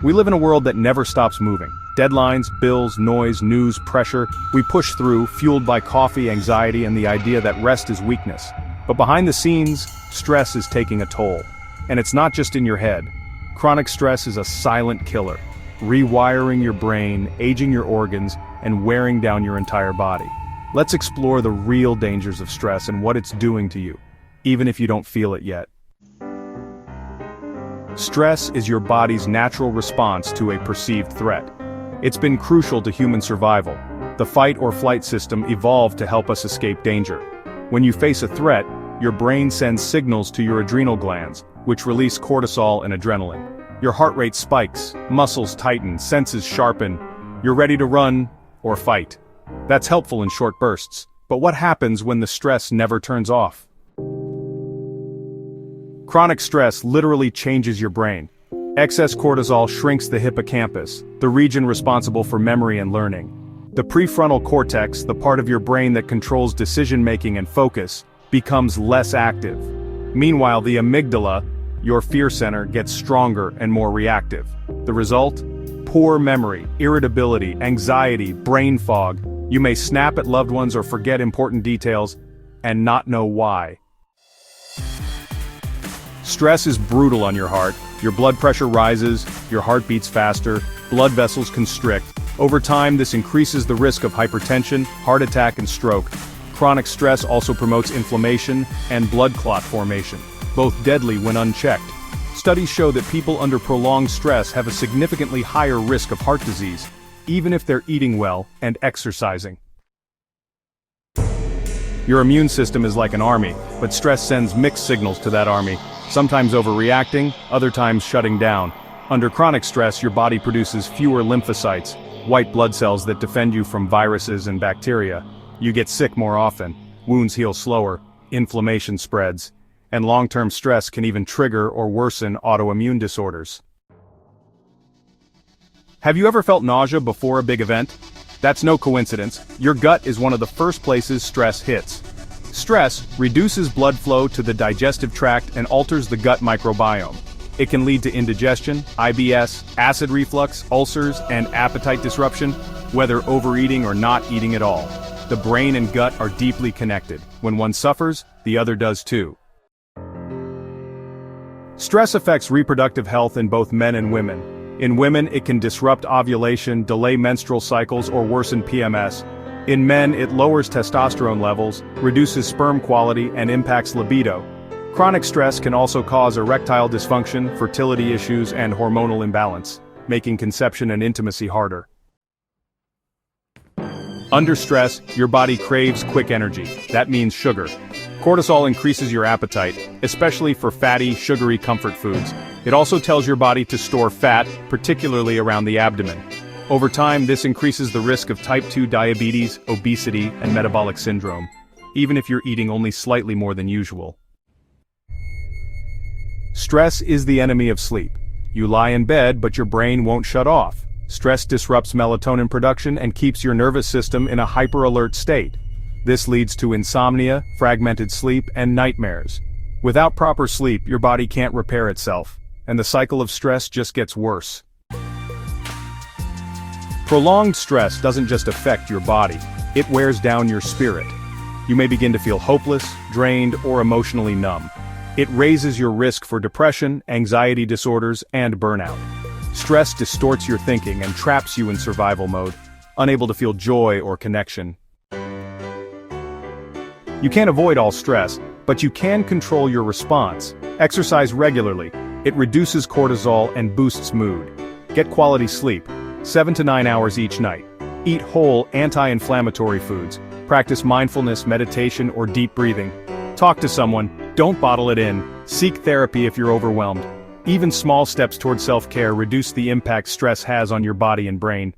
We live in a world that never stops moving. Deadlines, bills, noise, news, pressure. We push through, fueled by coffee, anxiety, and the idea that rest is weakness. But behind the scenes, stress is taking a toll. And it's not just in your head. Chronic stress is a silent killer, rewiring your brain, aging your organs, and wearing down your entire body. Let's explore the real dangers of stress and what it's doing to you, even if you don't feel it yet. Stress is your body's natural response to a perceived threat. It's been crucial to human survival. The fight or flight system evolved to help us escape danger. When you face a threat, your brain sends signals to your adrenal glands, which release cortisol and adrenaline. Your heart rate spikes, muscles tighten, senses sharpen. You're ready to run or fight. That's helpful in short bursts. But what happens when the stress never turns off? Chronic stress literally changes your brain. Excess cortisol shrinks the hippocampus, the region responsible for memory and learning. The prefrontal cortex, the part of your brain that controls decision-making and focus, becomes less active. Meanwhile, the amygdala, your fear center, gets stronger and more reactive. The result? Poor memory, irritability, anxiety, brain fog. You may snap at loved ones or forget important details, and not know why. Stress is brutal on your heart. Your blood pressure rises, your heart beats faster, blood vessels constrict. Over time, this increases the risk of hypertension, heart attack, and stroke. Chronic stress also promotes inflammation and blood clot formation, both deadly when unchecked. Studies show that people under prolonged stress have a significantly higher risk of heart disease, even if they're eating well and exercising. Your immune system is like an army, but stress sends mixed signals to that army, sometimes overreacting, other times shutting down. Under chronic stress, your body produces fewer lymphocytes, white blood cells that defend you from viruses and bacteria. You get sick more often, wounds heal slower, inflammation spreads, and long-term stress can even trigger or worsen autoimmune disorders. Have you ever felt nausea before a big event? That's no coincidence. Your gut is one of the first places stress hits. Stress reduces blood flow to the digestive tract and alters the gut microbiome. It can lead to indigestion, IBS, acid reflux, ulcers, and appetite disruption, whether overeating or not eating at all. The brain and gut are deeply connected. When one suffers, the other does too. Stress affects reproductive health in both men and women. In women, it can disrupt ovulation, delay menstrual cycles, or worsen PMS. In men, it lowers testosterone levels, reduces sperm quality, and impacts libido. Chronic stress can also cause erectile dysfunction, fertility issues, and hormonal imbalance, making conception and intimacy harder. Under stress, your body craves quick energy. That means sugar. Cortisol increases your appetite, especially for fatty, sugary comfort foods. It also tells your body to store fat, particularly around the abdomen. Over time, this increases the risk of type 2 diabetes, obesity, and metabolic syndrome, even if you're eating only slightly more than usual. Stress is the enemy of sleep. You lie in bed, but your brain won't shut off. Stress disrupts melatonin production and keeps your nervous system in a hyper-alert state. This leads to insomnia, fragmented sleep, and nightmares. Without proper sleep, your body can't repair itself, and the cycle of stress just gets worse. Prolonged stress doesn't just affect your body, it wears down your spirit. You may begin to feel hopeless, drained, or emotionally numb. It raises your risk for depression, anxiety disorders, and burnout. Stress distorts your thinking and traps you in survival mode, unable to feel joy or connection. You can't avoid all stress, but you can control your response. Exercise regularly. It reduces cortisol and boosts mood. Get quality sleep, 7 to 9 hours each night. Eat whole, anti-inflammatory foods. Practice mindfulness, meditation, or deep breathing. Talk to someone. Don't bottle it in. Seek therapy if you're overwhelmed. Even small steps toward self-care reduce the impact stress has on your body and brain.